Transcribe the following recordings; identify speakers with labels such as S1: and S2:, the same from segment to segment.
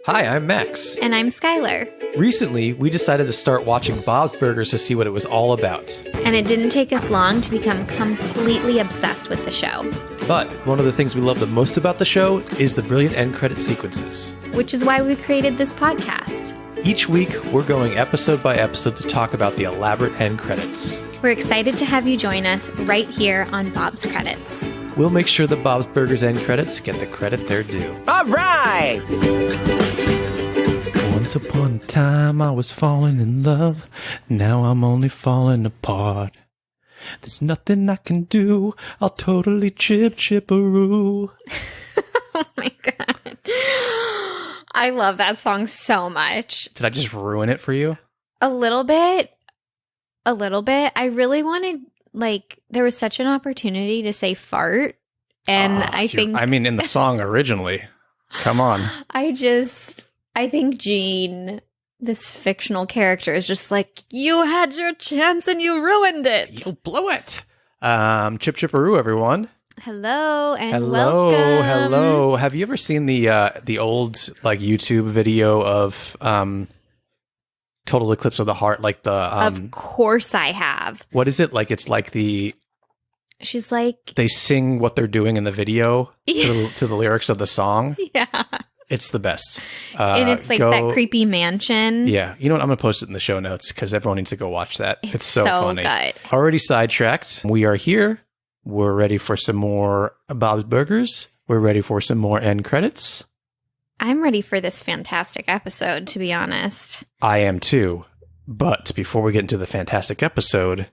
S1: Hi, I'm Max.
S2: And I'm Skylar.
S1: Recently, we decided to start watching Bob's Burgers to see what it was all about.
S2: And it didn't take us long to become completely obsessed with the show.
S1: But one of the things we love the most about the show is the brilliant end credit sequences.
S2: Which is why we created this podcast.
S1: Each week, we're going episode by episode to talk about the elaborate end credits.
S2: We're excited to have you join us right here on Bob's Credits.
S1: We'll make sure the Bob's Burgers end credits get the credit they're due.
S3: All right!
S1: Once upon a time, I was falling in love. Now I'm only falling apart. There's nothing I can do. I'll totally chip-chipperoo.
S2: Oh my god. I love that song so much.
S1: Did I just ruin it for you?
S2: A little bit. I really wanted, there was such an opportunity to say fart. And I think
S1: in the song originally. Come on.
S2: I think Gene, this fictional character, is just like, you had your chance and you ruined it.
S1: You blew it. Chip Chipperoo, everyone.
S2: Hello and welcome.
S1: Hello. Have you ever seen the old YouTube video of Total Eclipse of the Heart?
S2: Of course I have.
S1: What is it? It's like
S2: she's like,
S1: they sing what they're doing in the video to the lyrics of the song.
S2: Yeah.
S1: It's the best.
S2: And it's that creepy mansion.
S1: Yeah. You know what? I'm going to post it in the show notes because everyone needs to go watch that. It's so funny.
S2: Good.
S1: Already sidetracked. We are here. We're ready for some more Bob's Burgers. We're ready for some more end credits.
S2: I'm ready for this fantastic episode, to be honest.
S1: I am too. But before we get into the fantastic episode,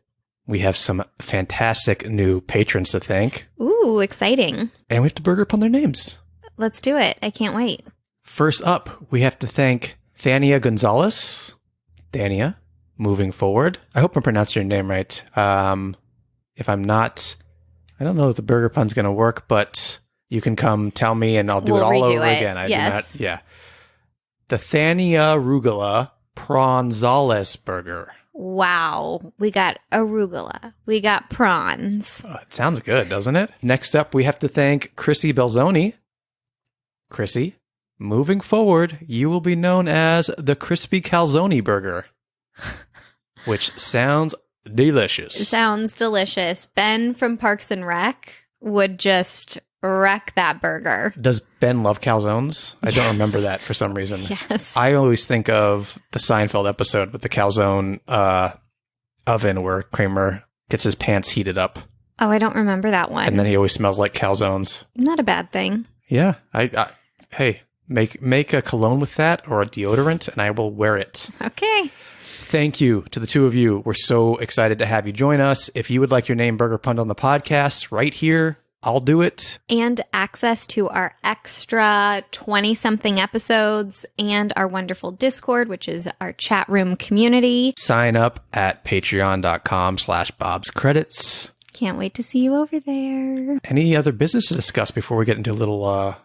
S1: we have some fantastic new patrons to thank.
S2: Ooh, exciting.
S1: And we have to burger upon their names.
S2: Let's do it. I can't wait.
S1: First up, we have to thank Thania Gonzalez. Thania, moving forward. I hope I'm pronouncing your name right. If I'm not, I don't know if the burger pun's going to work, but you can come tell me and I'll do it all over again.
S2: Yes.
S1: The Thania Arugula Pronzales Burger.
S2: Wow. We got arugula. We got prawns.
S1: It sounds good, doesn't it? Next up, we have to thank Chrissy Belzoni. Chrissy, moving forward, you will be known as the Crispy Calzone Burger, which sounds delicious.
S2: It sounds delicious. Ben from Parks and Rec would just wreck that burger.
S1: Does Ben love calzones? I
S2: Yes.
S1: don't remember that for some reason.
S2: Yes.
S1: I always think of the Seinfeld episode with the calzone oven where Kramer gets his pants heated up.
S2: Oh, I don't remember that one.
S1: And then he always smells like calzones.
S2: Not a bad thing.
S1: Yeah. Hey, make a cologne with that or a deodorant and I will wear it.
S2: Okay.
S1: Thank you to the two of you. We're so excited to have you join us. If you would like your name burger punned on the podcast right here, I'll do it.
S2: And access to our extra 20-something episodes and our wonderful Discord, which is our chat room community.
S1: Sign up at patreon.com/bobscredits.
S2: Can't wait to see you over there.
S1: Any other business to discuss before we get into a little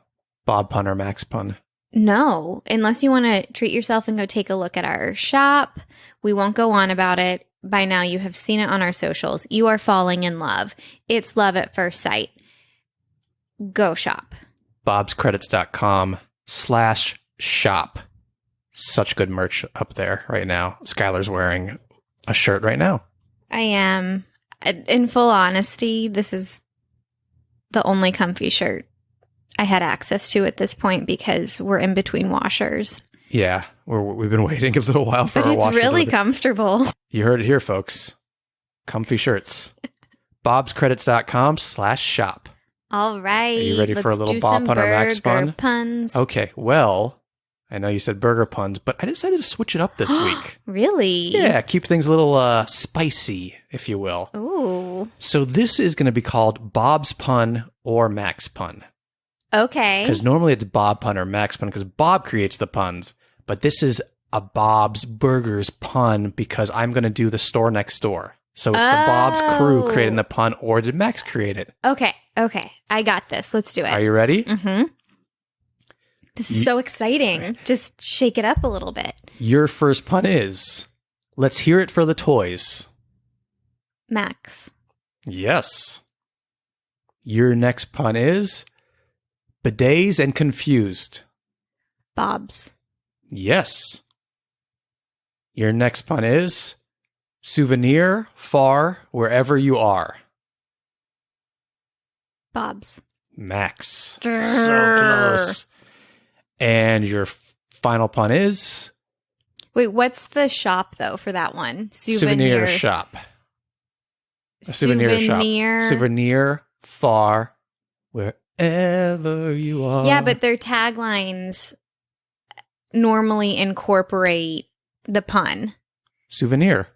S1: Bob pun or Max pun?
S2: No, unless you want to treat yourself and go take a look at our shop. We won't go on about it. By now, you have seen it on our socials. You are falling in love. It's love at first sight. Go shop.
S1: bobscredits.com/shop. Such good merch up there right now. Skylar's wearing a shirt right now.
S2: I am. In full honesty, this is the only comfy shirt I had access to at this point because we're in between washers.
S1: Yeah, we've been waiting a little while for
S2: But
S1: our
S2: it's
S1: washer.
S2: really comfortable.
S1: You heard it here, folks. Comfy shirts. bobscredits.com/shop.
S2: All right.
S1: Are you ready for a little Bob pun or Max pun?
S2: Puns.
S1: Okay, well, I know you said burger puns, but I decided to switch it up this week.
S2: Really?
S1: Yeah, keep things a little spicy, if you will.
S2: Ooh.
S1: So this is going to be called Bob's pun or Max pun.
S2: Okay.
S1: Because normally it's Bob pun or Max pun because Bob creates the puns. But this is a Bob's Burgers pun because I'm going to do the store next door. So it's the Bob's crew creating the pun, or did Max create it?
S2: Okay. I got this. Let's do it.
S1: Are you ready?
S2: Mm-hmm. This is so exciting. Just shake it up a little bit.
S1: Your first pun is, let's hear it for the toys.
S2: Max.
S1: Yes. Your next pun is, bidets and confused.
S2: Bob's.
S1: Yes. Your next pun is souvenir far wherever you are.
S2: Bob's.
S1: Max. So close. And your final pun is
S2: Wait, what's the shop though for that one?
S1: souvenir shop. A souvenir shop. Souvenir far wherever you are.
S2: Yeah, but their taglines normally incorporate the pun.
S1: Souvenir.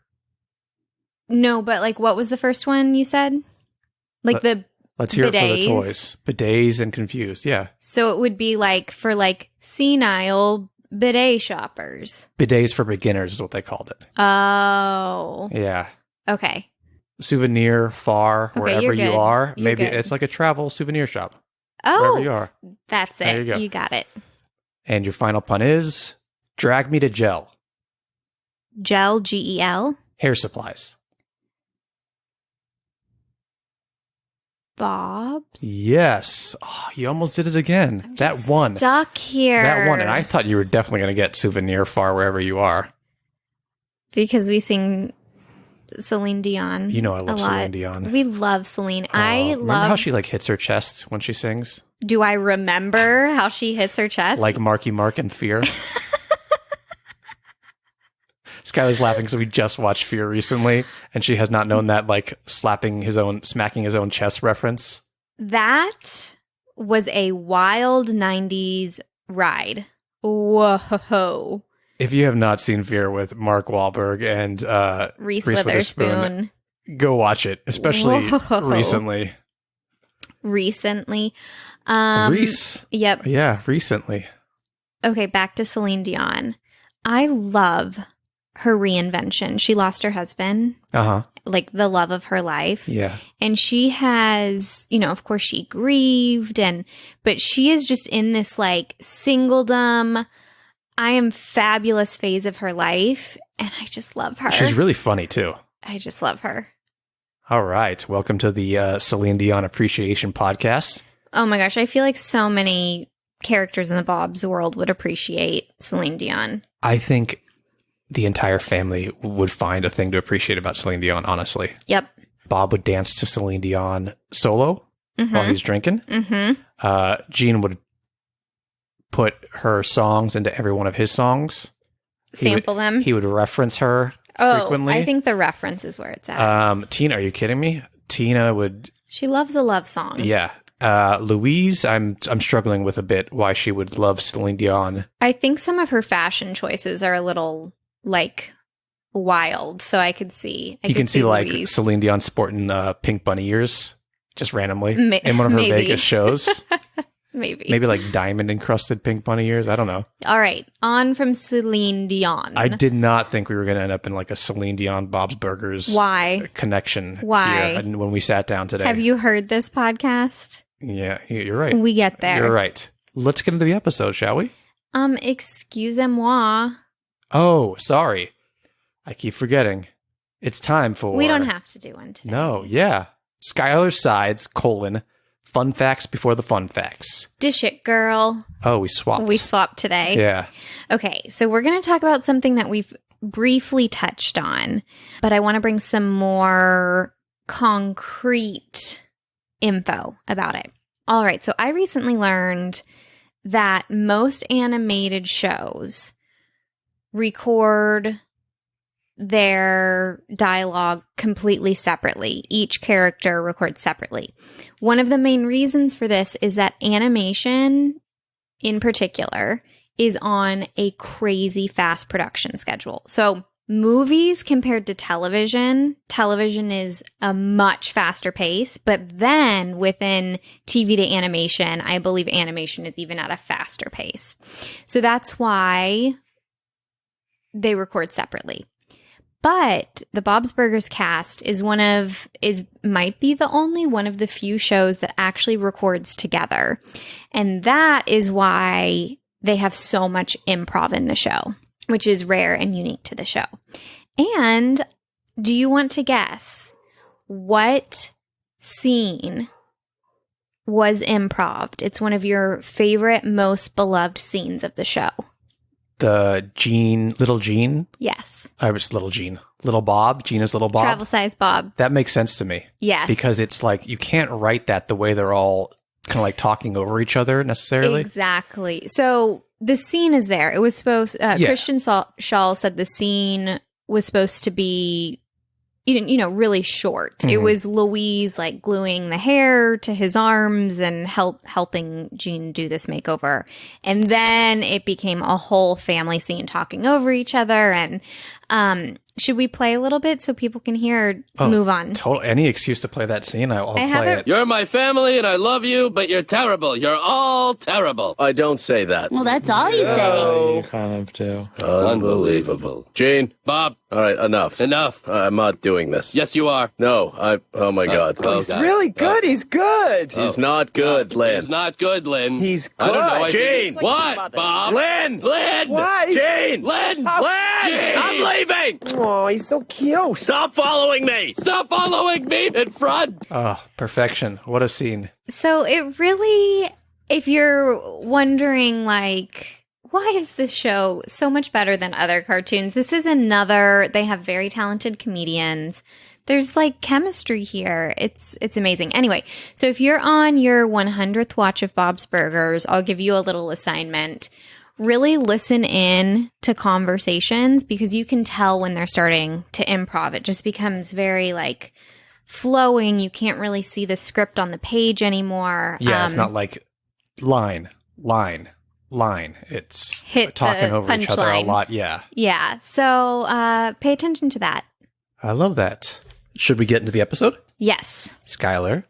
S2: No, but like what was the first one you said? Like
S1: Let's hear
S2: bidets.
S1: it for the toys. Bidets and confused. Yeah.
S2: So it would be like for like senile bidet shoppers.
S1: Bidets for beginners is what they called it.
S2: Oh.
S1: Yeah.
S2: Okay.
S1: Souvenir far wherever
S2: you're
S1: you
S2: good.
S1: are.
S2: You're
S1: Maybe
S2: good.
S1: it's like a travel souvenir shop.
S2: Oh.
S1: Wherever you are.
S2: That's it.
S1: There you go.
S2: You got it.
S1: And your final pun is drag me to gel.
S2: Gel, G-E-L.
S1: Hair supplies.
S2: Bob's.
S1: Yes. Oh, you almost did it again. That one.
S2: Stuck here.
S1: That one. And I thought you were definitely going to get souvenir far wherever you are.
S2: Because we sing Celine Dion.
S1: You know I love
S2: a lot.
S1: Celine Dion.
S2: We love Celine.
S1: Remember how she like hits her chest when she sings?
S2: Do I remember how she hits her chest?
S1: Like Marky Mark and Fear. Skylar's laughing because we just watched Fear recently, and she has not known that like smacking his own chest reference.
S2: That was a wild 90s ride. Whoa.
S1: If you have not seen Fear with Mark Wahlberg and
S2: Reese
S1: Reese
S2: Witherspoon.
S1: go watch it, especially
S2: Whoa.
S1: recently.
S2: Recently.
S1: Reese.
S2: Yep.
S1: Yeah, recently.
S2: Okay, back to Celine Dion. I love her reinvention. She lost her husband, like the love of her life.
S1: Yeah.
S2: And she has, of course she grieved but she is just in this like singledom, I am fabulous phase of her life. And I just love her.
S1: She's really funny too.
S2: I just love her.
S1: All right. Welcome to the Celine Dion Appreciation Podcast.
S2: Oh my gosh. I feel like so many characters in the Bob's world would appreciate Celine Dion.
S1: I think the entire family would find a thing to appreciate about Celine Dion, honestly.
S2: Yep.
S1: Bob would dance to Celine Dion solo while he's drinking.
S2: Mm-hmm.
S1: Gene would put her songs into every one of his songs.
S2: Sample them.
S1: He would reference her frequently.
S2: I think the reference is where it's at.
S1: Tina, are you kidding me? Tina would...
S2: She loves a love song.
S1: Yeah. Louise, I'm struggling with a bit why she would love Celine Dion.
S2: I think some of her fashion choices are a little like wild, so I could see.
S1: You can see like
S2: Louise.
S1: Celine Dion sporting pink bunny ears just randomly in one of her Vegas shows. Maybe like diamond encrusted pink bunny ears. I don't know.
S2: All right, on from Celine Dion.
S1: I did not think we were going to end up in like a Celine Dion Bob's Burgers connection.
S2: Why?
S1: Here when we sat down today.
S2: Have you heard this podcast?
S1: Yeah, you're right.
S2: We get there.
S1: You're right. Let's get into the episode, shall we?
S2: Excusez-moi.
S1: Oh, sorry. I keep forgetting. It's time for...
S2: We don't have to do one today.
S1: No, yeah. Skylar's Sides, fun facts before the fun facts.
S2: Dish it, girl.
S1: Oh, we swapped.
S2: We swapped today.
S1: Yeah.
S2: Okay, so we're going to talk about something that we've briefly touched on, but I want to bring some more concrete info about it. All right, so I recently learned that most animated shows record their dialogue completely separately. Each character records separately. One of the main reasons for this is that animation, in particular, is on a crazy fast production schedule. So movies compared to television is a much faster pace, but then within TV to animation, I believe animation is even at a faster pace. So that's why they record separately. But the Bob's Burgers cast might be the only one of the few shows that actually records together. And that is why they have so much improv in the show, which is rare and unique to the show. And do you want to guess what scene was improv'd? It's one of your favorite, most beloved scenes of the show.
S1: the little Gene.
S2: Yes.
S1: I was little Gene. Little Bob. Gina's little Bob.
S2: Travel size Bob.
S1: That makes sense to me.
S2: Yes.
S1: Because it's like, you can't write that the way they're all kind of like talking over each other necessarily.
S2: Exactly. So the scene is there. It was supposed, Christian Shaw said the scene was supposed to be, really short.
S1: Mm-hmm.
S2: It was Louise like gluing the hair to his arms and helping Jean do this makeover. And then it became a whole family scene talking over each other. And should we play a little bit so people can hear or move on?
S1: Any excuse to play that scene, I'll play it.
S3: You're my family and I love you, but you're terrible. You're all terrible.
S4: I don't say that.
S5: Well, that's all you say.
S6: You kind of do.
S3: Unbelievable.
S4: Gene?
S3: Bob.
S4: All right, enough.
S3: Enough.
S4: I'm not doing this.
S3: Yes, you are.
S4: No, oh my God.
S3: He's
S7: Really good. He's good.
S4: He's not good, Lynn.
S3: He's not good, Lynn.
S7: He's
S3: I don't know.
S7: good.
S4: Gene!
S3: What, Bob?
S4: Lynn!
S3: Lynn!
S7: What?
S4: Gene!
S3: Lynn!
S4: Lynn!
S3: Gene!
S4: I'm leaving!
S7: Oh, he's so cute.
S4: Stop following me!
S3: Stop following me in front!
S1: Oh, perfection. What a scene.
S2: So it really, if you're wondering, like, why is this show so much better than other cartoons? This is they have very talented comedians. There's like chemistry here. It's amazing. Anyway, so if you're on your 100th watch of Bob's Burgers, I'll give you a little assignment. Really listen in to conversations because you can tell when they're starting to improv. It just becomes very like flowing. You can't really see the script on the page anymore.
S1: Yeah, it's not like line. It's
S2: Hit
S1: talking
S2: the
S1: over each other a
S2: punchline.
S1: lot. Yeah.
S2: Yeah. So pay attention to that.
S1: I love that. Should we get into the episode?
S2: Yes.
S1: Skylar,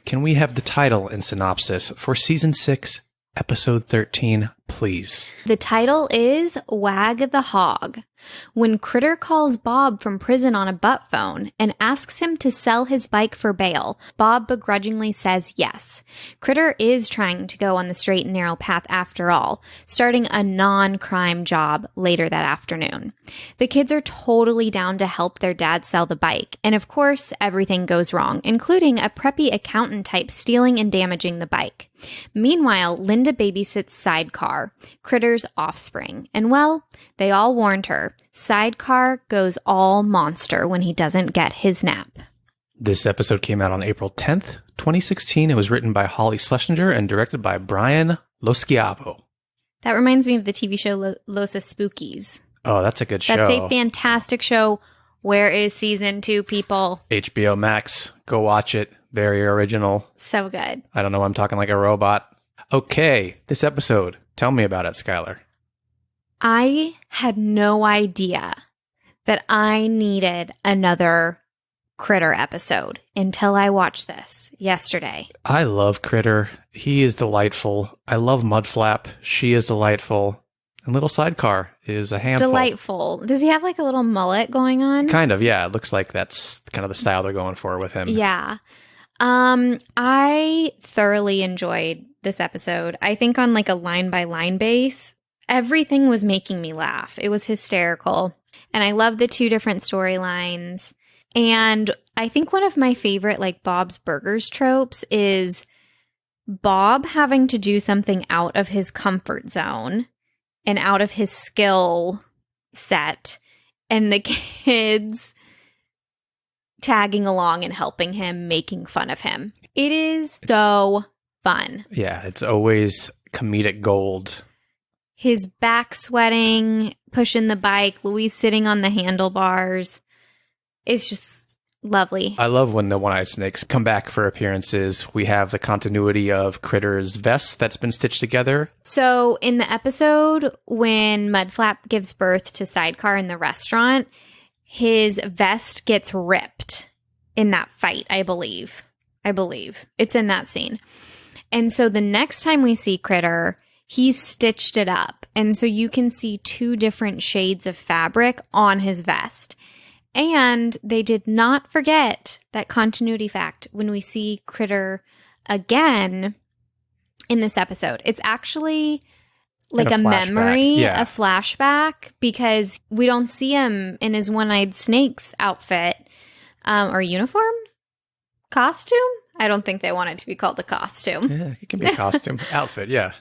S1: can we have the title and synopsis for Season 6, Episode 13, please?
S2: The title is Wag the Hog. When Critter calls Bob from prison on a butt phone and asks him to sell his bike for bail, Bob begrudgingly says yes. Critter is trying to go on the straight and narrow path after all, starting a non-crime job later that afternoon. The kids are totally down to help their dad sell the bike, and of course, everything goes wrong, including a preppy accountant type stealing and damaging the bike. Meanwhile, Linda babysits Sidecar, Critter's offspring, and well, they all warned her. Sidecar goes all monster when he doesn't get his nap.
S1: This episode came out on April 10th, 2016. It was written by Holly Schlesinger and directed by Brian Loschiavo.
S2: That reminds me of the TV show Los Spookies.
S1: Oh, that's a good show.
S2: That's a fantastic show. Where is season 2, people?
S1: HBO Max. Go watch it. Very original.
S2: So good.
S1: I don't know. I'm talking like a robot. Okay, this episode. Tell me about it, Skylar.
S2: I had no idea that I needed another Critter episode until I watched this yesterday.
S1: I love Critter. He is delightful. I love Mudflap. She is delightful. And Little Sidecar is a handful.
S2: Delightful. Does he have like a little mullet going on?
S1: Kind of, yeah. It looks like that's kind of the style they're going for with him.
S2: Yeah. I thoroughly enjoyed this episode. I think on like a line by line base, everything was making me laugh. It was hysterical. And I love the two different storylines. And I think one of my favorite like Bob's Burgers tropes is Bob having to do something out of his comfort zone and out of his skill set, and the kids tagging along and helping him, making fun of him. It is so fun.
S1: Yeah, it's always comedic gold.
S2: His back sweating, pushing the bike, Louise sitting on the handlebars. It's just lovely.
S1: I love when the one-eyed snakes come back for appearances. We have the continuity of Critter's vest that's been stitched together.
S2: So in the episode when Mudflap gives birth to Sidecar in the restaurant, his vest gets ripped in that fight, I believe. It's in that scene. And so the next time we see Critter, he stitched it up. And so you can see two different shades of fabric on his vest. And they did not forget that continuity fact when we see Critter again in this episode. It's actually like a memory, a flashback, because we don't see him in his one-eyed snake's outfit or uniform, costume. I don't think they want it to be called a costume.
S1: Yeah, it can be a costume outfit. Yeah,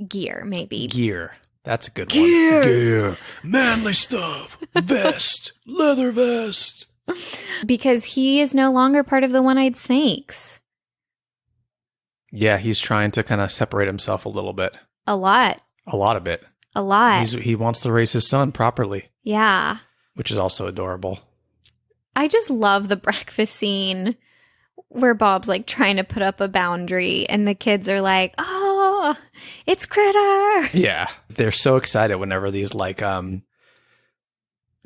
S2: Gear, maybe.
S1: Gear. That's a good one. Gear. Manly stuff. Vest. Leather vest.
S2: Because he is no longer part of the One-Eyed Snakes.
S1: Yeah, he's trying to kind of separate himself a little bit.
S2: A lot.
S1: A lot of it.
S2: A lot.
S1: He wants to raise his son properly.
S2: Yeah.
S1: Which is also adorable.
S2: I just love the breakfast scene where Bob's like trying to put up a boundary and the kids are like, oh, it's Critter.
S1: Yeah. They're so excited whenever these like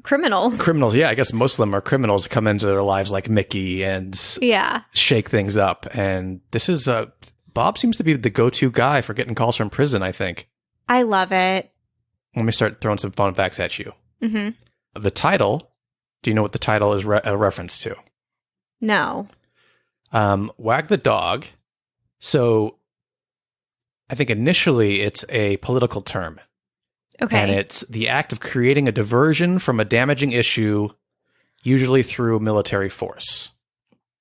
S2: Criminals.
S1: Yeah, I guess most of them are criminals come into their lives like Mickey and shake things up. And this is Bob seems to be the go-to guy for getting calls from prison, I think.
S2: I love it.
S1: Let me start throwing some fun facts at you.
S2: Mm-hmm.
S1: The title, do you know what the title is a reference to?
S2: No.
S1: Wag the Dog. So I think initially it's a political term.
S2: Okay.
S1: And it's the act of creating a diversion from a damaging issue, usually through military force.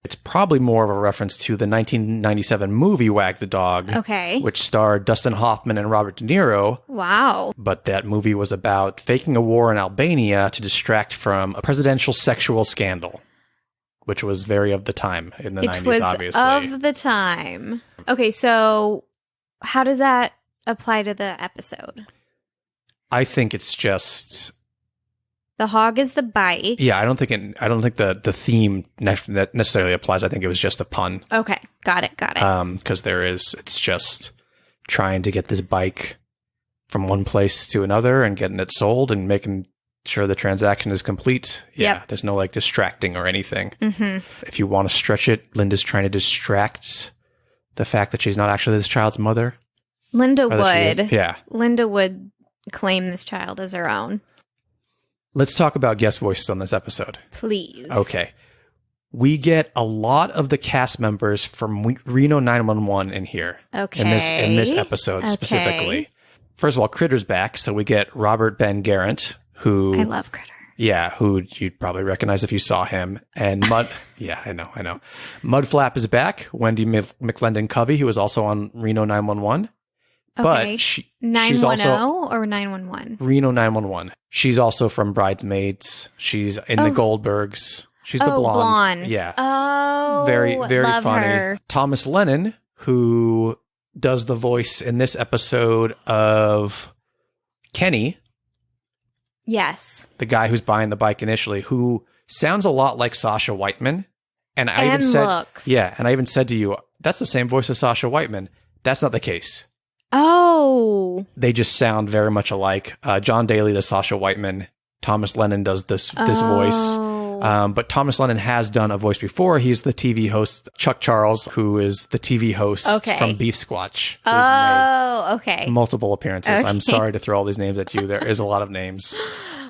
S1: It's probably more of a reference to the 1997 movie Wag the Dog,
S2: Okay.
S1: which starred Dustin Hoffman and Robert De Niro.
S2: Wow.
S1: But that movie was about faking a war in Albania to distract from a presidential sexual scandal, which was very of the time in the 90s, obviously.
S2: Of the time. Okay, so how does that apply to the episode?
S1: I think it's just...
S2: The hog is the bike.
S1: Yeah, I don't think the theme necessarily applies. I think it was just a pun.
S2: Okay, got it.
S1: Because it's just trying to get this bike from one place to another and getting it sold and making sure the transaction is complete. Yeah,
S2: Yep.
S1: There's no like distracting or anything.
S2: Mm-hmm.
S1: If you want to stretch it, Linda's trying to distract the fact that she's not actually this child's mother.
S2: Linda
S1: Or that she
S2: would.
S1: is. Yeah.
S2: Linda would claim this child as her own.
S1: Let's talk about guest voices on this episode.
S2: Please.
S1: Okay. We get a lot of the cast members from Reno 911 in here.
S2: Okay.
S1: In this episode specifically. First of all, Critter's back, so we get Robert Ben Garant, who
S2: I love Critter.
S1: Yeah, who you'd probably recognize if you saw him. And yeah, I know. Mudflap is back. Wendy McLendon Covey, who was also on Reno 911.
S2: Okay.
S1: But she's
S2: 910
S1: also
S2: or 911?
S1: Reno 911. She's also from Bridesmaids. She's in the Goldbergs. She's the blonde. Yeah.
S2: Oh,
S1: Very, very
S2: love
S1: funny.
S2: her.
S1: Thomas Lennon, who does the voice in this episode of Kenny,
S2: Yes.
S1: the guy who's buying the bike initially, who sounds a lot like Sasha Whiteman. And I even said,
S2: looks.
S1: yeah, and I even said to you, that's the same voice as Sasha Whiteman. That's not the case.
S2: Oh.
S1: They just sound very much alike. John Daly does Sasha Whiteman. Thomas Lennon does this voice. But Thomas Lennon has done a voice before. He's the TV host, Chuck Charles, who is the TV host from Beef Squatch. Who's
S2: Oh, okay.
S1: made multiple appearances.
S2: Okay.
S1: I'm sorry to throw all these names at you. There is a lot of names.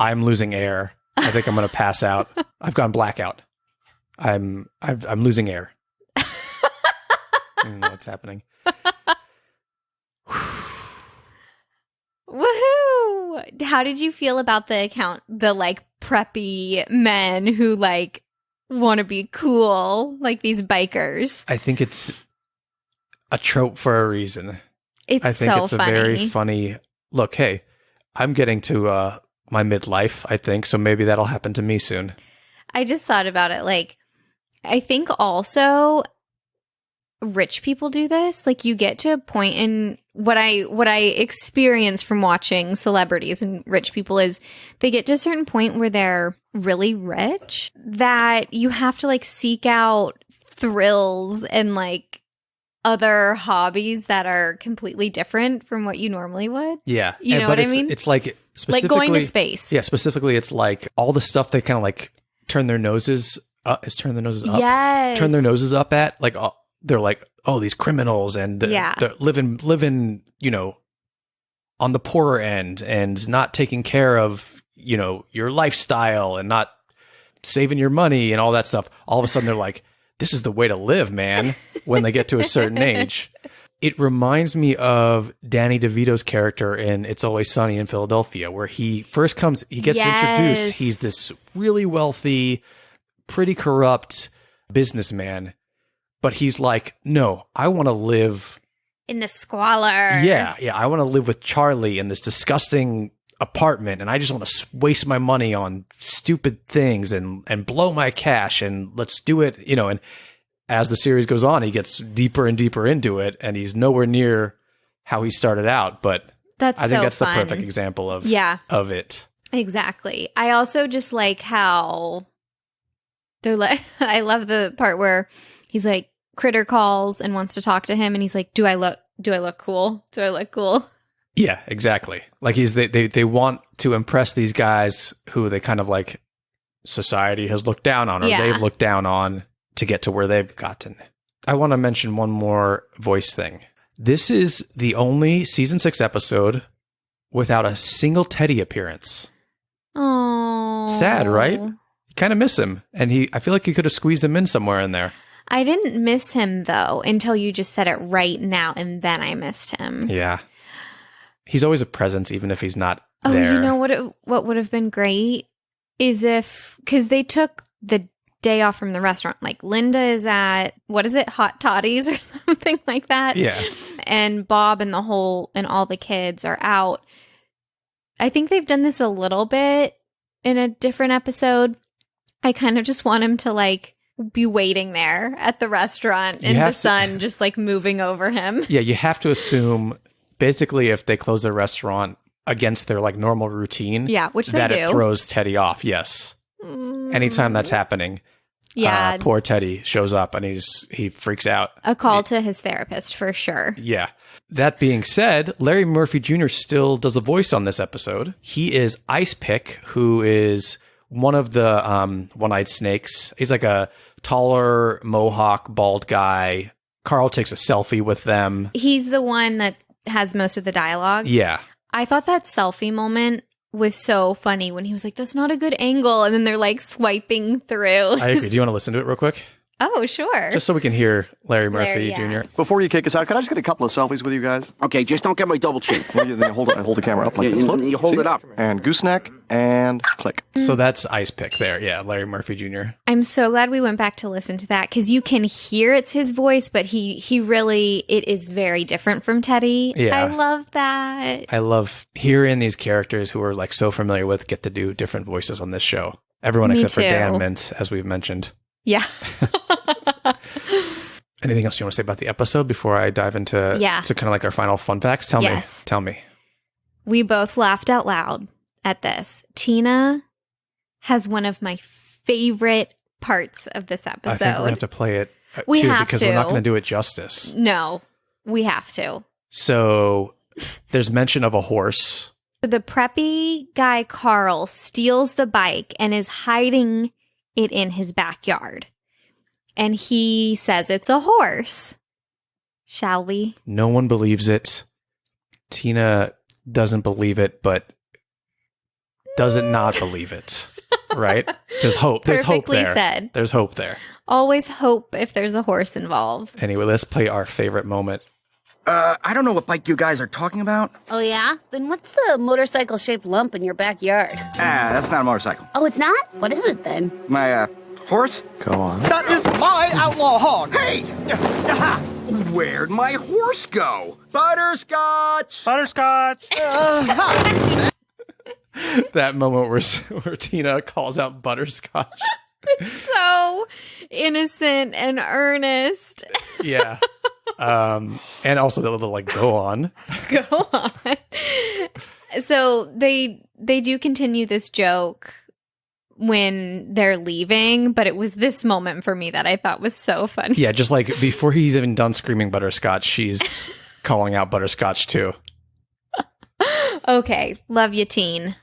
S1: I'm losing air. I think I'm going to pass out. I've gone blackout. I'm losing air. I don't know what's happening.
S2: Woohoo! How did you feel about the like preppy men who like want to be cool, like these bikers?
S1: I think it's a trope for a reason.
S2: I think so
S1: it's
S2: funny.
S1: a very funny look. Hey, I'm getting to my midlife, I think, so maybe that'll happen to me soon.
S2: I just thought about it. Like, I think also rich people do this. Like, you get to a point in what I experience from watching celebrities and rich people is they get to a certain point where they're really rich that you have to like seek out thrills and like other hobbies that are completely different from what you normally would.
S1: Yeah.
S2: You know what I mean?
S1: It's like specifically
S2: Like going to space.
S1: Yeah, specifically it's like all the stuff they kind of like turn their noses up. Turn their noses up at. Like they're like, oh, these criminals and they're living, you know, on the poorer end and not taking care of, you know, your lifestyle and not saving your money and all that stuff. All of a sudden they're like, this is the way to live, man, when they get to a certain age. It reminds me of Danny DeVito's character in It's Always Sunny in Philadelphia, where he first comes, he gets introduced. He's this really wealthy, pretty corrupt businessman. But he's like, no, I want to live
S2: In the squalor.
S1: Yeah, I want to live with Charlie in this disgusting apartment, and I just want to waste my money on stupid things and blow my cash, and let's do it, and as the series goes on, he gets deeper and deeper into it, and he's nowhere near how he started out, but I think that's
S2: fun.
S1: the perfect example of it.
S2: Exactly. I also just like how they're like, I love the part where he's like, Critter calls and wants to talk to him, and he's like, do I look cool? Do I look cool?
S1: Yeah, exactly. Like they want to impress these guys who they kind of like society has looked down on, or they've looked down on to get to where they've gotten. I want to mention one more voice thing. This is the only season 6 episode without a single Teddy appearance.
S2: Oh,
S1: sad, right? You kind of miss him, and I feel like you could have squeezed him in somewhere in there.
S2: I didn't miss him though until you just said it right now, and then I missed him.
S1: Yeah, he's always a presence, even if he's not
S2: there.
S1: Oh,
S2: you know what would have been great is because they took the day off from the restaurant. Like Linda is at, what is it, Hot Toddies or something like that.
S1: Yeah,
S2: and Bob and all the kids are out. I think they've done this a little bit in a different episode. I kind of just want him to like be waiting there at the restaurant in the sun, just like moving over him. Yeah, you have to assume basically if they close their restaurant against their like normal routine, which they do, it throws Teddy off. Yes. Anytime that's happening, poor Teddy shows up and he freaks out. A call to his therapist for sure. Yeah. That being said, Larry Murphy Jr. still does a voice on this episode. He is Ice Pick, who is one of the one-eyed snakes. He's like a taller, mohawk, bald guy. Carl takes a selfie with them. He's the one that has most of the dialogue. Yeah. I thought that selfie moment was so funny when he was like, that's not a good angle. And then they're like swiping through. I agree. Do you want to listen to it real quick? Oh, sure. Just so we can hear Larry Murphy Jr.
S5: Before you kick us out, can I just get a couple of selfies with you guys?
S6: Okay, just don't get my double chin.
S5: Well, then hold the camera up like this. Look.
S6: You hold it up.
S5: And gooseneck and click.
S1: So that's Ice Pick there. Yeah, Larry Murphy Jr.
S2: I'm so glad we went back to listen to that because you can hear it's his voice, but he really, it is very different from Teddy. Yeah. I love that.
S1: I love hearing these characters who we're like so familiar with get to do different voices on this show. Everyone except for Dan Mintz, as we've mentioned.
S2: Yeah.
S1: Anything else you want to say about the episode before I dive into to kind of like our final fun facts? Tell me.
S2: We both laughed out loud at this. Tina has one of my favorite parts of this episode. I think we're going to have
S1: to play it because
S2: we're
S1: not going to do it justice.
S2: No, we have to.
S1: So there's mention of a horse.
S2: The preppy guy, Carl, steals the bike and is hiding it in his backyard. And he says it's a horse. Shall we?
S1: No one believes it. Tina doesn't believe it, but doesn't not believe it. Right? There's hope. There's hope there.
S2: Perfectly said.
S1: There's hope there.
S2: Always hope if there's a horse involved.
S1: Anyway, let's play our favorite moment.
S8: I don't know what bike you guys are talking about.
S9: Oh, yeah? Then what's the motorcycle-shaped lump in your backyard?
S8: That's not a motorcycle.
S9: Oh, it's not? What is it then?
S8: My, horse?
S5: Go on.
S7: That is my outlaw hog.
S8: Hey! Where'd my horse go? Butterscotch!
S7: Butterscotch!
S1: That moment where Tina calls out Butterscotch.
S2: So innocent and earnest.
S1: Yeah. And also the little like go on.
S2: Go on. So they do continue this joke when they're leaving, but it was this moment for me that I thought was so funny.
S1: Yeah, just like before he's even done screaming Butterscotch, she's calling out Butterscotch too.
S2: Okay, love you, teen.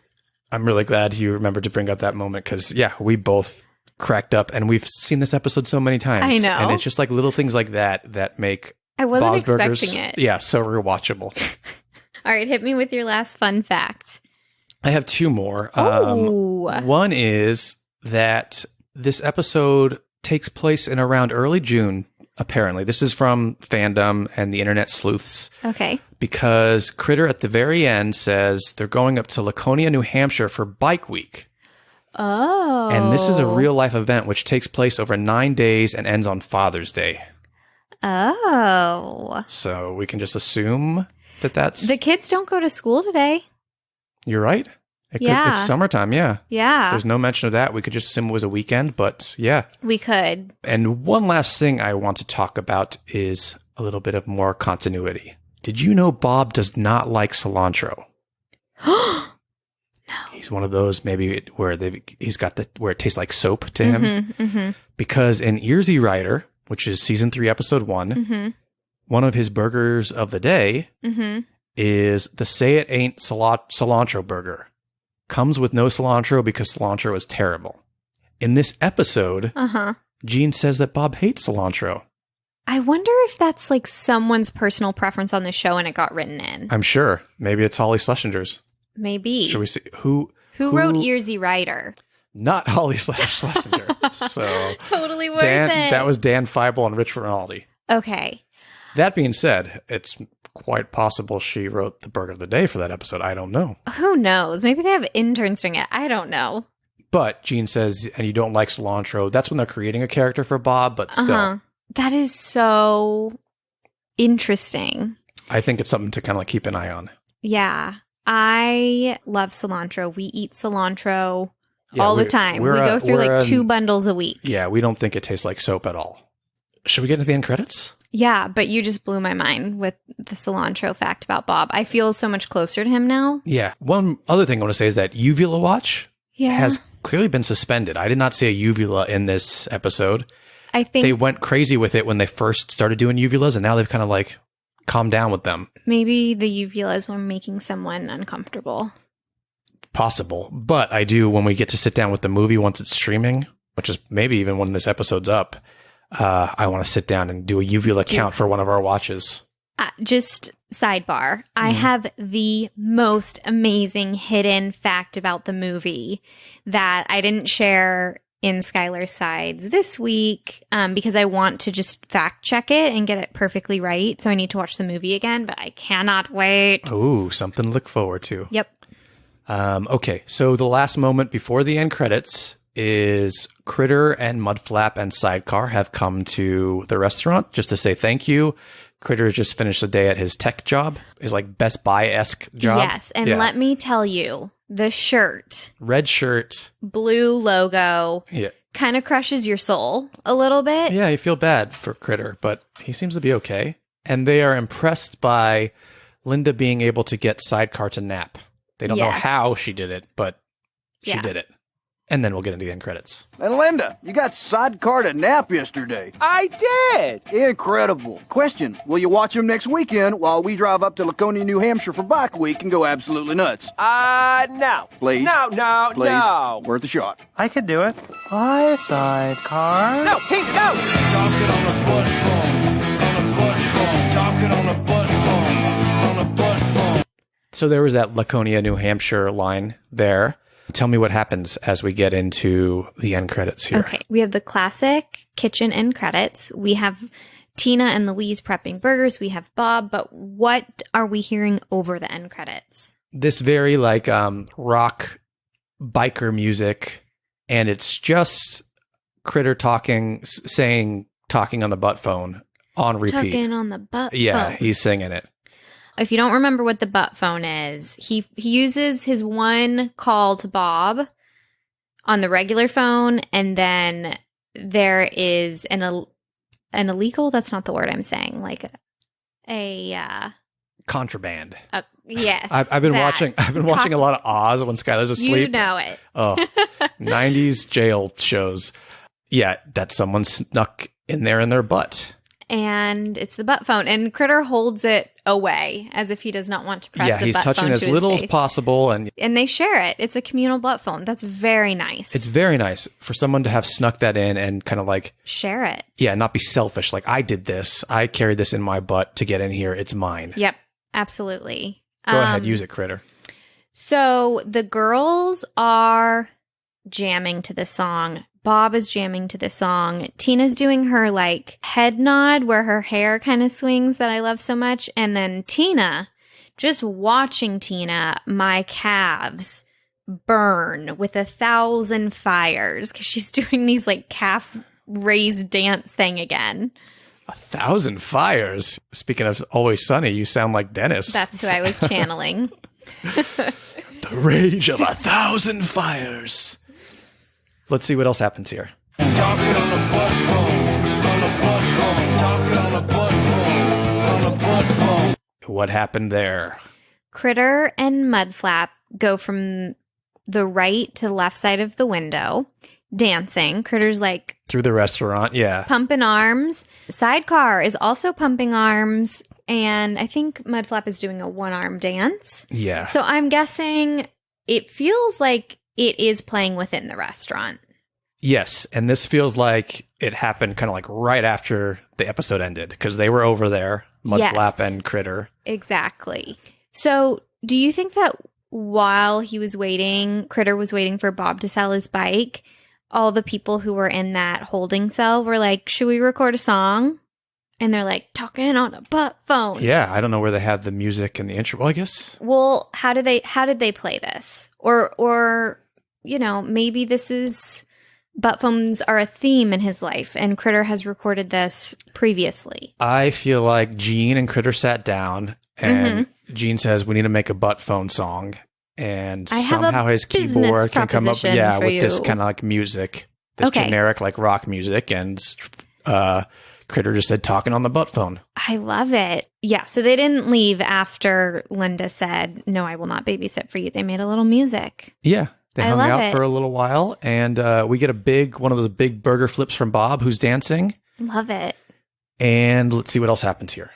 S1: I'm really glad you remembered to bring up that moment because, yeah, we both cracked up and we've seen this episode so many times.
S2: I know.
S1: And it's just like little things like that make
S2: I wasn't
S1: Bob's
S2: expecting
S1: Burgers,
S2: it.
S1: Yeah, so rewatchable.
S2: All right, hit me with your last fun fact.
S1: I have two more.
S2: Ooh.
S1: One is that this episode takes place in around early June, apparently. This is from fandom and the internet sleuths.
S2: Okay.
S1: Because Critter at the very end says they're going up to Laconia, New Hampshire for Bike Week.
S2: Oh.
S1: And this is a real life event which takes place over 9 days and ends on Father's Day.
S2: Oh.
S1: So we can just assume that that's...
S2: The kids don't go to school today.
S1: You're right.
S2: Yeah.
S1: It's summertime, yeah.
S2: Yeah.
S1: There's no mention of that. We could just assume it was a weekend, but yeah.
S2: We could.
S1: And one last thing I want to talk about is a little bit of more continuity. Did you know Bob does not like cilantro?
S2: No.
S1: He's one of those maybe where he's got where it tastes like soap to him.
S2: Mm-hmm.
S1: Because in Easy Rider, which is season 3, episode 1,
S2: Mm-hmm.
S1: one of his burgers of the day
S2: Mm-hmm.
S1: is the Say It Ain't Cilantro burger. Comes with no cilantro because cilantro is terrible. In this episode,
S2: Uh-huh.
S1: Gene says that Bob hates cilantro.
S2: I wonder if that's like someone's personal preference on the show and it got written in.
S1: I'm sure. Maybe it's Holly Schlesinger's.
S2: Maybe.
S1: Should we see who
S2: wrote Earsy Rider?
S1: Not Holly Schlesinger. So
S2: Totally worth
S1: Dan,
S2: it.
S1: that was Dan Feibel and Rich Rinaldi.
S2: Okay.
S1: That being said, it's quite possible she wrote the burger of the day for that episode. I don't know.
S2: Who knows? Maybe they have interns doing it. I don't know.
S1: But Gene says, and you don't like cilantro. That's when they're creating a character for Bob, but still.
S2: Uh-huh. That is so interesting.
S1: I think it's something to kind of like keep an eye on.
S2: Yeah. I love cilantro. We eat cilantro
S1: Yeah,
S2: all the time. We go through like 2 bundles a week.
S1: Yeah, we don't think it tastes like soap at all. Should we get into the end credits?
S2: Yeah, but you just blew my mind with the cilantro fact about Bob. I feel so much closer to him now.
S1: Yeah. One other thing I want to say is that Uvula Watch
S2: Yeah.
S1: has clearly been suspended. I did not see a uvula in this episode.
S2: I think
S1: They went crazy with it when they first started doing uvulas, and now they've kind of like calmed down with them.
S2: maybe the uvulas were making someone uncomfortable.
S1: Possible. But I do, when we get to sit down with the movie once it's streaming, which is maybe even when this episode's up, I want to sit down and do a uvula count for one of our watches.
S2: Just sidebar. I have the most amazing hidden fact about the movie that I didn't share in Skylar's Sides this week because I want to just fact check it and get it perfectly right. So I need to watch the movie again, but I cannot wait.
S1: Ooh, something to look forward to.
S2: Yep.
S1: Okay, so the last moment before the end credits is Critter and Mudflap and Sidecar have come to the restaurant just to say thank you. Critter just finished the day at his tech job, his like Best Buy-esque job.
S2: Yes, and let me tell you, the shirt,
S1: red shirt,
S2: blue logo,
S1: yeah,
S2: kind of crushes your soul a little bit.
S1: yeah. You feel bad for Critter, but he seems to be okay. And they are impressed by Linda being able to get Sidecar to nap. They don't know
S2: Yes.
S1: how she did it, but she
S2: Yeah.
S1: did it. And then we'll get into the end credits.
S7: And Linda, you got Sidecar to nap yesterday.
S6: I did!
S7: Incredible. Question, will you watch him next weekend while we drive up to Laconia, New Hampshire for Bike Week and go absolutely nuts?
S6: No.
S7: Please?
S6: No,
S7: Please?
S6: no.
S7: Worth a shot.
S6: I could do it. Hi, Sidecar. No, Tink, no!
S1: So there was that Laconia, New Hampshire line there. Tell me what happens as we get into the end credits here.
S2: Okay, we have the classic kitchen end credits. We have Tina and Louise prepping burgers. We have Bob, but what are we hearing over the end credits?
S1: This very like rock biker music, and it's just Critter talking on the butt phone on repeat.
S2: Tugging on the butt
S1: Yeah,
S2: phone.
S1: he's singing it.
S2: If you don't remember what the butt phone is, he uses his one call to Bob on the regular phone, and then there is an illegal. That's not the word I'm saying. Like a
S1: Contraband.
S2: yes.
S1: I've been watching. I've been watching a lot of Oz when Skylar's asleep.
S2: You know it.
S1: Oh, 90s jail shows. Yeah, that someone snuck in there in their butt.
S2: And it's the butt phone, and Critter holds it away as if he does not want to press
S1: Yeah,
S2: the
S1: he's
S2: butt
S1: touching
S2: phone
S1: as
S2: to his
S1: little as
S2: face.
S1: possible, and
S2: And they share it. It's a communal butt phone. That's very nice.
S1: it's very nice for someone to have snuck that in and kind of like,
S2: Share it.
S1: yeah, not be selfish. Like, I did this. I carried this in my butt to get in here. It's mine.
S2: Yep, absolutely.
S1: Go ahead, use it, Critter.
S2: So the girls are jamming to this song. Bob is jamming to this song. Tina's doing her like head nod where her hair kind of swings that I love so much. And then Tina, just watching Tina, my calves burn with 1,000 fires because she's doing these like calf raised dance thing again.
S1: 1,000 fires. Speaking of Always Sunny, you sound like Dennis.
S2: That's who I was channeling.
S1: The rage of 1,000 fires. Let's see what else happens here. What happened there?
S2: Critter and Mudflap go from the right to left side of the window, dancing. Critter's like
S1: Through the restaurant, yeah.
S2: pumping arms. Sidecar is also pumping arms. And I think Mudflap is doing a one-arm dance.
S1: Yeah.
S2: So I'm guessing it feels like it is playing within the restaurant.
S1: Yes, and this feels like it happened kind of like right after the episode ended because they were over there, Mudflap
S2: Yes.
S1: and Critter.
S2: Exactly. So do you think that while he was waiting, Critter was waiting for Bob to sell his bike, all the people who were in that holding cell were like, should we record a song? And they're like, talking on a butt phone.
S1: Yeah, I don't know where they have the music and the intro. Well, I guess
S2: Well, how did they play this? Or maybe this is butt phones are a theme in his life and Critter has recorded this previously.
S1: I feel like Gene and Critter sat down and
S2: Mm-hmm.
S1: Gene says we need to make a butt phone song, and
S2: I have a
S1: somehow his
S2: business
S1: keyboard can come up,
S2: proposition for
S1: with this
S2: you.
S1: kind of like music, this
S2: Okay.
S1: generic like rock music, and Critter just said talking on the butt phone.
S2: I love it. Yeah, so they didn't leave after Linda said, no, I will not babysit for you. They made a little music.
S1: Yeah. They
S2: I
S1: hung
S2: love
S1: out
S2: it.
S1: for a little while, and we get one of those big burger flips from Bob, who's dancing.
S2: Love it.
S1: And let's see what else happens here.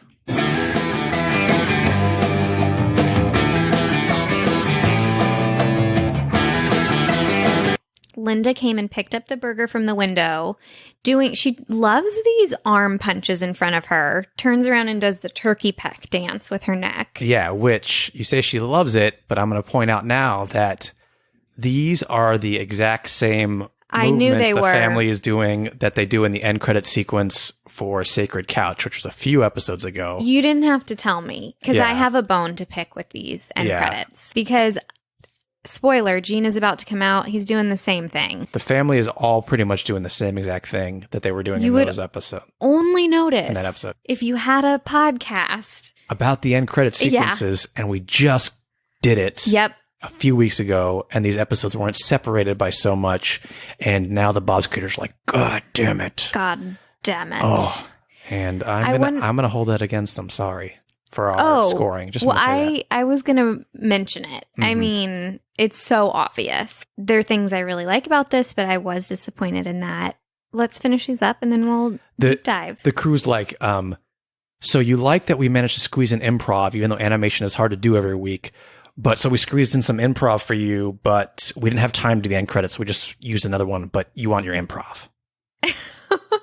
S2: Linda came and picked up the burger from the window. She loves these arm punches in front of her, turns around and does the turkey peck dance with her neck.
S1: Yeah, which you say she loves it, but I'm going to point out now that these are the exact same
S2: I knew
S1: movements
S2: they
S1: the
S2: were.
S1: family is doing that they do in the end credit sequence for Sacred Couch, which was a few episodes ago.
S2: You didn't have to tell me because
S1: Yeah.
S2: I have a bone to pick with these end
S1: Yeah.
S2: credits. Because, spoiler, Gene is about to come out. He's doing the same thing.
S1: The family is all pretty much doing the same exact thing that they were doing
S2: You
S1: in
S2: would-
S1: those episodes.
S2: Only notice
S1: In that episode.
S2: if you had a podcast.
S1: About the end credit
S2: Yeah.
S1: sequences, and we just did it.
S2: Yep.
S1: A few weeks ago, and these episodes weren't separated by so much, and now the Bob's Critters like, God damn it!
S2: God damn it.
S1: Oh, and I'm gonna hold that against them. Sorry for our scoring. Just
S2: well,
S1: want to say that.
S2: I was gonna mention it. I
S1: Mhm.
S2: mean, it's so obvious. There are things I really like about this, but I was disappointed in that. Let's finish these up and then we'll deep dive.
S1: The crew's like, so you like that we managed to squeeze in improv, even though animation is hard to do every week. But so we squeezed in some improv for you, but we didn't have time to do the end credits. We just used another one, but you want your improv.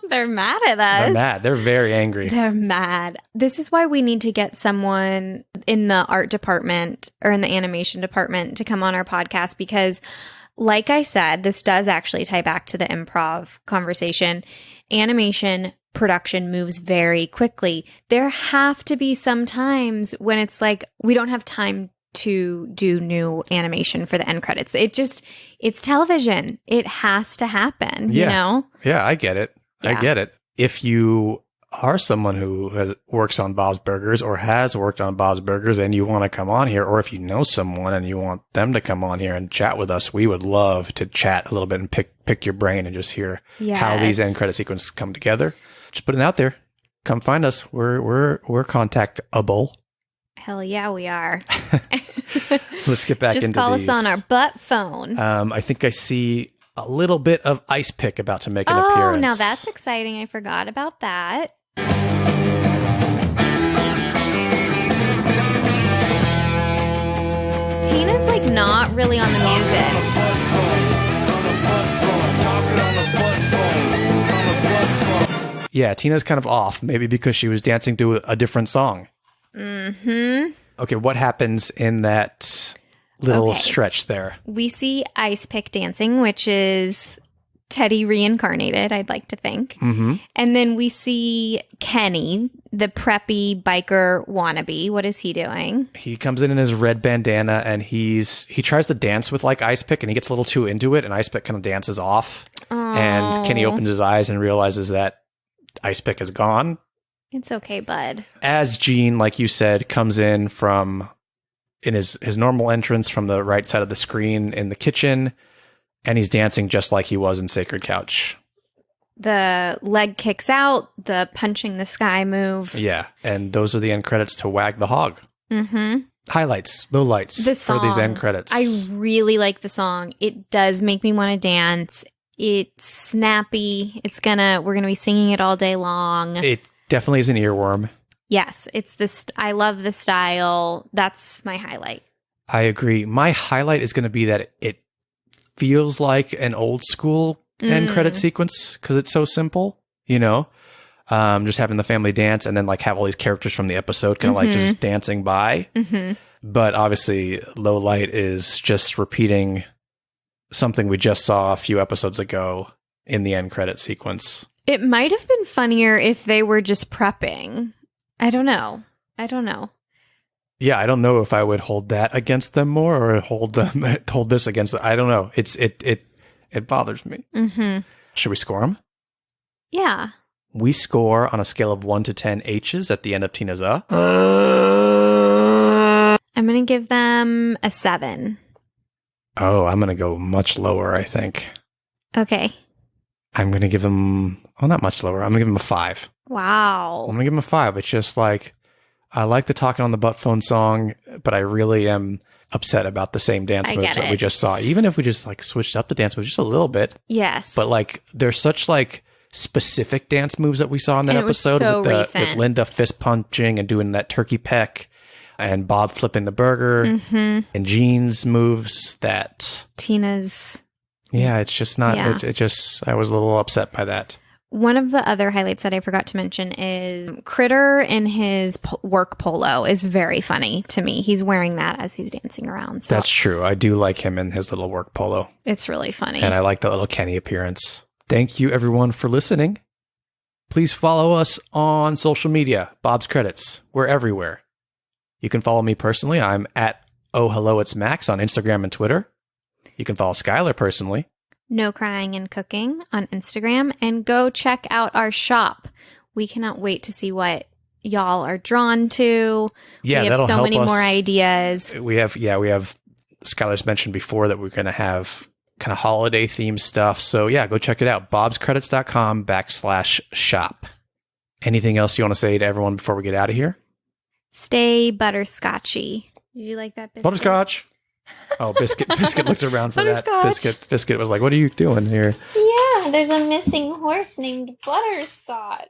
S2: They're mad at us.
S1: They're mad. They're very angry.
S2: They're mad. This is why we need to get someone in the art department or in the animation department to come on our podcast because, like I said, this does actually tie back to the improv conversation. Animation production moves very quickly. There have to be some times when it's like, we don't have time to do new animation for the end credits. It's television. It has to happen, you know?
S1: Yeah, I get it.
S2: Yeah.
S1: I get it. If you are someone who works on Bob's Burgers or has worked on Bob's Burgers and you want to come on here, or if you know someone and you want them to come on here and chat with us, we would love to chat a little bit and pick your brain and just hear how these end credit sequences come together. Just putting it out there. Come find us. We're contactable.
S2: Hell yeah, we are.
S1: Let's get back
S2: Just
S1: into
S2: call
S1: these.
S2: us on our butt phone.
S1: I think I see a little bit of Ice Pick about to make an appearance.
S2: Oh, now that's exciting. I forgot about that. Tina's like not really on the music.
S1: Yeah, Tina's kind of off, maybe because she was dancing to a different song.
S2: Mm-hmm.
S1: Okay, what happens in that little
S2: Okay.
S1: stretch there?
S2: We see Ice Pick dancing, which is Teddy reincarnated, I'd like to think.
S1: Mm-hmm.
S2: And then we see Kenny, the preppy biker wannabe. What is he doing?
S1: He comes in his red bandana and he tries to dance with like Ice Pick and he gets a little too into it and Ice Pick kind of dances off. And Kenny opens his eyes and realizes that Ice Pick is gone.
S2: It's okay, bud.
S1: As Gene, like you said, comes in his normal entrance from the right side of the screen in the kitchen, and he's dancing just like he was in Sacred Couch.
S2: The leg kicks out, the punching the sky move.
S1: Yeah, and those are the end credits to Wag the Hog.
S2: Mm-hmm.
S1: Highlights, lowlights
S2: The song,
S1: for these end credits.
S2: I really like the song. It does make me want to dance. It's snappy. We're gonna be singing it all day long.
S1: It definitely is an earworm.
S2: Yes, it's this. I love the style. That's my highlight.
S1: I agree. My highlight is going to be that it feels like an old school end credit sequence because it's so simple, just having the family dance and then like have all these characters from the episode kind of like just dancing by.
S2: Mm-hmm.
S1: But obviously low light is just repeating something we just saw a few episodes ago in the end credit sequence.
S2: It might have been funnier if they were just prepping. I don't know.
S1: Yeah, I don't know if I would hold that against them more or hold this against them. I don't know. It bothers me.
S2: Mm-hmm.
S1: Should we score them?
S2: Yeah.
S1: We score on a scale of 1 to 10 H's at the end of Tina's
S2: I'm going to give them a 7.
S1: Oh, I'm going to go much lower, I think.
S2: Okay.
S1: I'm going to give them, not much lower. I'm going to give them a 5.
S2: Wow.
S1: I'm going to give them a 5. It's just like, I like the Talking on the Butt Phone song, but I really am upset about the same dance moves that we just saw. Even if we just like switched up the dance moves just a little bit.
S2: Yes.
S1: But like, there's such like specific dance moves that we saw in that episode with Linda fist punching and doing that turkey peck and Bob flipping the burger and Gene's moves that
S2: Tina's.
S1: Yeah, it's just not,
S2: Yeah.
S1: I was a little upset by that.
S2: One of the other highlights that I forgot to mention is Critter in his work polo is very funny to me. He's wearing that as he's dancing around. So
S1: That's true. I do like him in his little work polo.
S2: it's really funny.
S1: And I like the little Kenny appearance. Thank you, everyone, for listening. Please follow us on social media. Bob's Credits. We're everywhere. You can follow me personally. I'm at Oh Hello It's Max on Instagram and Twitter. You can follow Skylar personally.
S2: No Crying and Cooking on Instagram, and go check out our shop. We cannot wait to see what y'all are drawn to.
S1: Yeah,
S2: we have
S1: that'll
S2: so
S1: help
S2: many
S1: us.
S2: more ideas.
S1: We have Skylar's mentioned before that we're going to have kind of holiday themed stuff. So yeah, go check it out. bobscredits.com/shop. Anything else you want to say to everyone before we get out of here?
S2: Stay butterscotchy. Did you like that? Biscuit?
S1: Butterscotch. Oh, Biscuit looked around for that.
S2: Butterscotch.
S1: Biscuit was like, what are you doing here?
S2: Yeah, there's a missing horse named Butterscotch.